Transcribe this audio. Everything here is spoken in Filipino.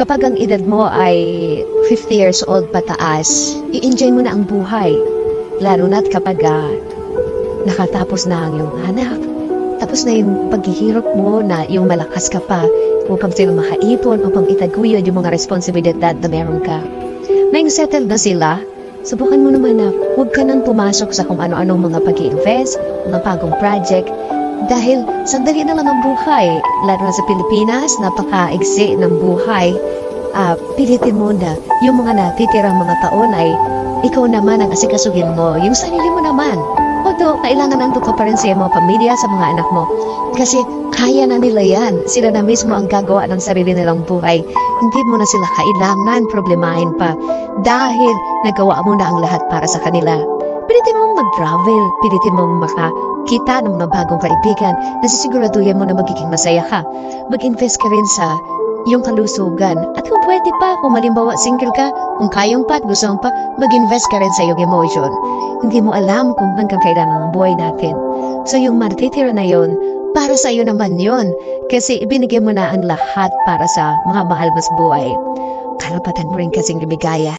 Kapag ang edad mo ay 50 years old pataas, i-enjoy mo na ang buhay. Lalo na't kapag nakatapos na ang iyong anak, tapos na yung paghihirap mo na yung malakas ka pa upang sila makaipon, upang itaguyod yung mga responsibilidad na meron ka. Nang settled na sila, subukan mo naman na huwag ka nang pumasok sa kung ano-anong mga pag-i-invest, mga bagong project, dahil sandali na lang ang buhay, lalo na sa Pilipinas, napaka-igsi ng buhay. Pilitin mo na yung mga natitirang mga taon ay ikaw naman ang asikasuhin mo, yung sarili mo naman. Although, kailangan nandun ka pa rin sa mga pamilya, sa mga anak mo. Kasi kaya na nila yan. Sila na mismo ang gagawa ng sarili nilang buhay. Hindi mo na sila kailangan problemahin pa dahil nagawa mo na ang lahat para sa kanila. Pilitin mong mag-travel, pilitin mong makakita ng mga bagong kaibigan na sisiguraduhin mo na magiging masaya ka. Mag-invest ka rin sa iyong kalusugan. At kung pwede pa, kung malimbawa single ka, kung kayang pa at gusto mo pa, mag-invest ka rin sa iyong emotion. Hindi mo alam kung hanggang kailan ang buhay natin. So yung matitira na yun, para sa iyo naman yun. Kasi ibinigay mo na ang lahat para sa mga mahal mo sa buhay. Karapatan mo rin kasing lumigaya.